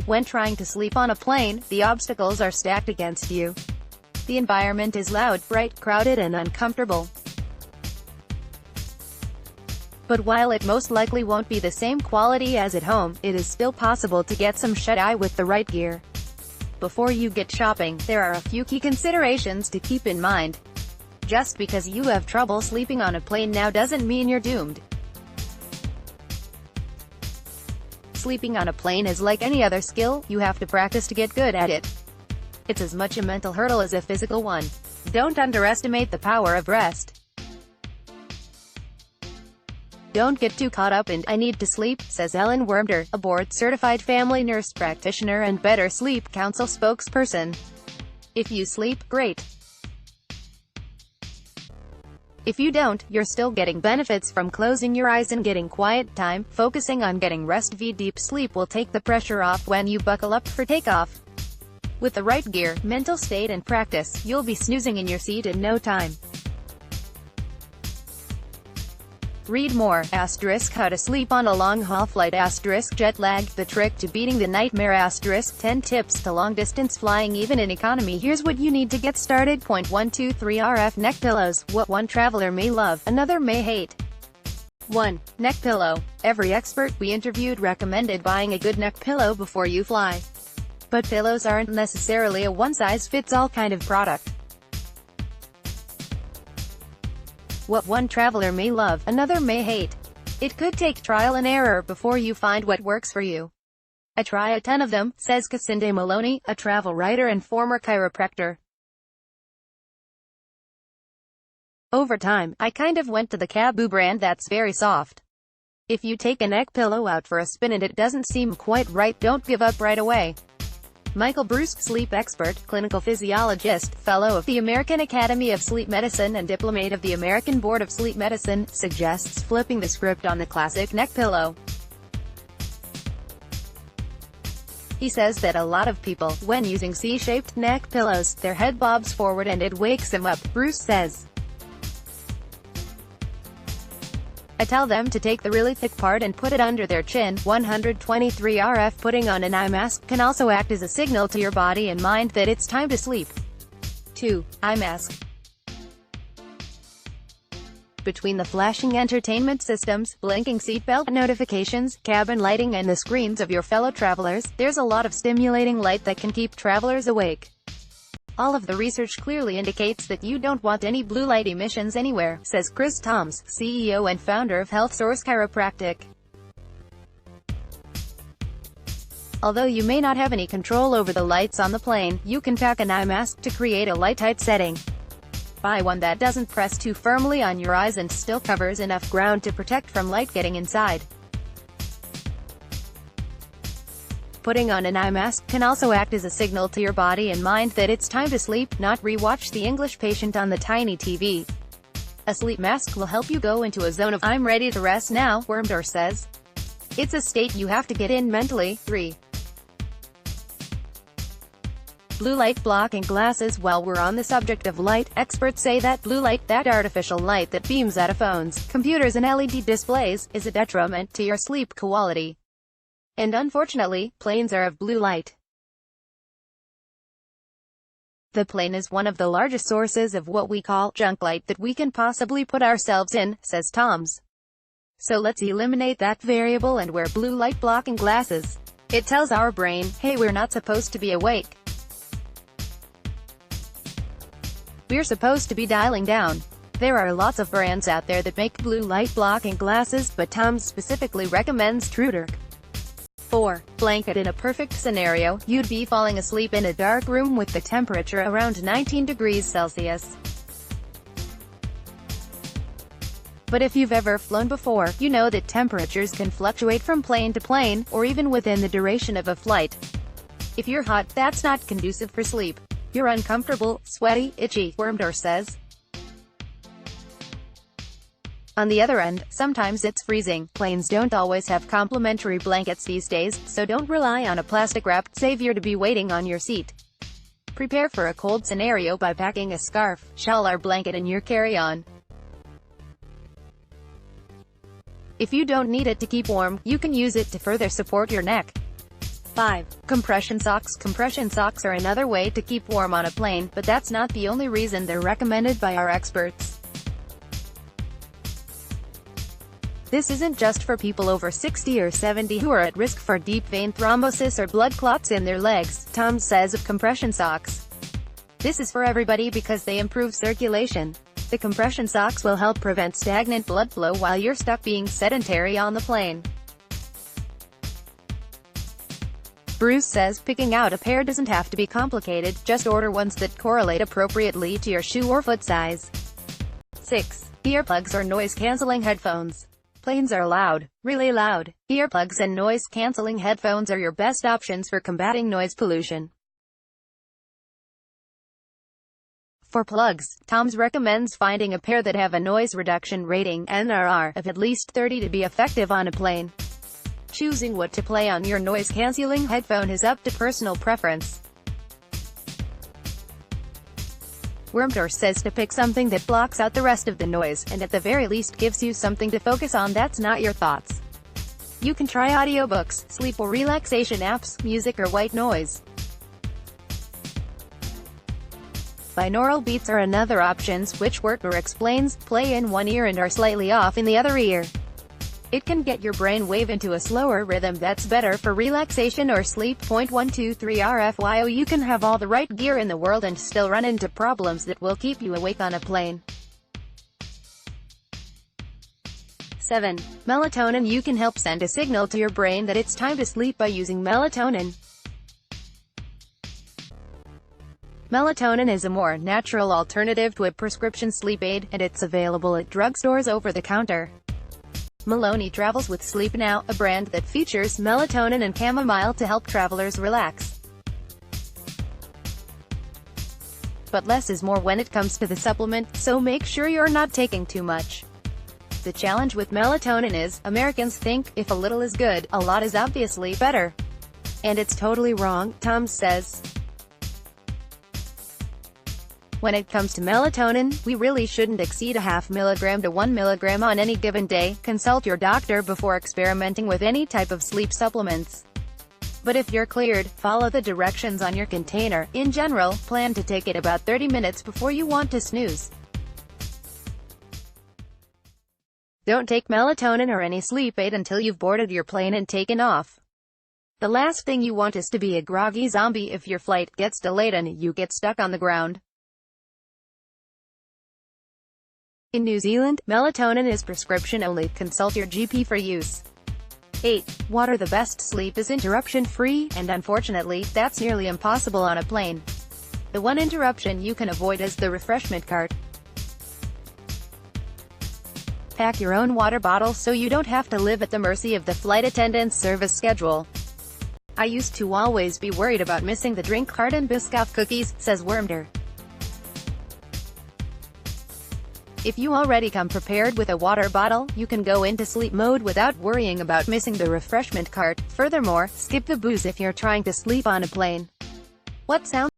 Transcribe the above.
When trying to sleep on a plane, the obstacles are stacked against you. The environment is loud, bright, crowded and uncomfortable. But while it most likely won't be the same quality as at home, it is still possible to get some shut-eye with the right gear. Before you get shopping, there are a few key considerations to keep in mind. Just because you have trouble sleeping on a plane now doesn't mean you're doomed. Sleeping on a plane is like any other skill, you have to practice to get good at it. It's as much a mental hurdle as a physical one. Don't underestimate the power of rest. Don't get too caught up in, "I need to sleep," says Ellen Wormder, a board-certified family nurse practitioner and Better Sleep Council spokesperson. If you sleep, great. If you don't, you're still getting benefits from closing your eyes and getting quiet time. Focusing on getting rest via deep sleep will take the pressure off when you buckle up for takeoff. With the right gear, mental state and practice, you'll be snoozing in your seat in no time. Read more, *, how to sleep on a long-haul flight, * jet lag, the trick to beating the nightmare, * 10 tips to long-distance flying even in economy. Here's what you need to get started. Point 123 RF neck pillows. What one traveler may love, another may hate. 1. Neck pillow. Every expert we interviewed recommended buying a good neck pillow before you fly. But pillows aren't necessarily a one-size-fits-all kind of product. What one traveler may love, another may hate. It could take trial and error before you find what works for you. I try a ton of them, says Casinde Maloney, a travel writer and former chiropractor. Over time, I kind of went to the Kaboo brand that's very soft. If you take a neck pillow out for a spin and it doesn't seem quite right, don't give up right away. Michael Bruce, sleep expert, clinical physiologist, fellow of the American Academy of Sleep Medicine and diplomate of the American Board of Sleep Medicine, suggests flipping the script on the classic neck pillow. He says that a lot of people, when using C-shaped neck pillows, their head bobs forward and it wakes them up, Bruce says. I tell them to take the really thick part and put it under their chin. 123 RF. Putting on an eye mask can also act as a signal to your body and mind that it's time to sleep. 2. Eye mask. Between the flashing entertainment systems, blinking seatbelt notifications, cabin lighting and the screens of your fellow travelers, there's a lot of stimulating light that can keep travelers awake. All of the research clearly indicates that you don't want any blue light emissions anywhere, says Chris Toms, CEO and founder of HealthSource Chiropractic. Although you may not have any control over the lights on the plane, you can pack an eye mask to create a light-tight setting. Buy one that doesn't press too firmly on your eyes and still covers enough ground to protect from light getting inside. Putting on an eye mask can also act as a signal to your body and mind that it's time to sleep, not re-watch The English Patient on the tiny TV. A sleep mask will help you go into a zone of "I'm ready to rest now," Wormder says. It's a state you have to get in mentally. 3. Blue light blocking glasses. While we're on the subject of light, experts say that blue light, that artificial light that beams out of phones, computers and LED displays, is a detriment to your sleep quality. And unfortunately, planes are of blue light. The plane is one of the largest sources of what we call junk light that we can possibly put ourselves in, says Toms. So let's eliminate that variable and wear blue light blocking glasses. It tells our brain, hey, we're not supposed to be awake. We're supposed to be dialing down. There are lots of brands out there that make blue light blocking glasses, but Toms specifically recommends TrueDark. 4. Blanket. In a perfect scenario, you'd be falling asleep in a dark room with the temperature around 19 degrees Celsius. But if you've ever flown before, you know that temperatures can fluctuate from plane to plane, or even within the duration of a flight. If you're hot, that's not conducive for sleep. You're uncomfortable, sweaty, itchy, Wormder says. On the other end, sometimes it's freezing. Planes don't always have complimentary blankets these days, so don't rely on a plastic-wrapped savior to be waiting on your seat. Prepare for a cold scenario by packing a scarf, shawl or blanket in your carry-on. If you don't need it to keep warm, you can use it to further support your neck. 5. Compression socks. Compression socks are another way to keep warm on a plane, but that's not the only reason they're recommended by our experts. This isn't just for people over 60 or 70 who are at risk for deep vein thrombosis or blood clots in their legs, Tom says of compression socks. This is for everybody because they improve circulation. The compression socks will help prevent stagnant blood flow while you're stuck being sedentary on the plane. Bruce says picking out a pair doesn't have to be complicated, just order ones that correlate appropriately to your shoe or foot size. 6. Earplugs or noise-canceling headphones. Planes are loud, really loud. Earplugs and noise-canceling headphones are your best options for combating noise pollution. For plugs, Tom's recommends finding a pair that have a noise reduction rating (NRR) of at least 30 to be effective on a plane. Choosing what to play on your noise-canceling headphone is up to personal preference. Wormtor says to pick something that blocks out the rest of the noise, and at the very least gives you something to focus on that's not your thoughts. You can try audiobooks, sleep or relaxation apps, music or white noise. Binaural beats are another options, which Wormtor explains, play in one ear and are slightly off in the other ear. It can get your brain wave into a slower rhythm that's better for relaxation or sleep. 123 RFYO. You can have all the right gear in the world and still run into problems that will keep you awake on a plane. 7. Melatonin. You can help send a signal to your brain that it's time to sleep by using melatonin. Melatonin is a more natural alternative to a prescription sleep aid, and it's available at drugstores over the counter. Maloney travels with Sleep Now, a brand that features melatonin and chamomile to help travelers relax. But less is more when it comes to the supplement, so make sure you're not taking too much. The challenge with melatonin is, Americans think, if a little is good, a lot is obviously better. And it's totally wrong, Tom says. When it comes to melatonin, we really shouldn't exceed a half milligram to 1 milligram on any given day. Consult your doctor before experimenting with any type of sleep supplements. But if you're cleared, follow the directions on your container. In general, plan to take it about 30 minutes before you want to snooze. Don't take melatonin or any sleep aid until you've boarded your plane and taken off. The last thing you want is to be a groggy zombie if your flight gets delayed and you get stuck on the ground. In New Zealand, melatonin is prescription only. Consult your GP for use. 8. Water. The best sleep is interruption-free, and unfortunately, that's nearly impossible on a plane. The one interruption you can avoid is the refreshment cart. Pack your own water bottle so you don't have to live at the mercy of the flight attendant's service schedule. I used to always be worried about missing the drink cart and Biscoff cookies, says Wormtor. If you already come prepared with a water bottle, you can go into sleep mode without worrying about missing the refreshment cart. Furthermore, skip the booze if you're trying to sleep on a plane. What sounds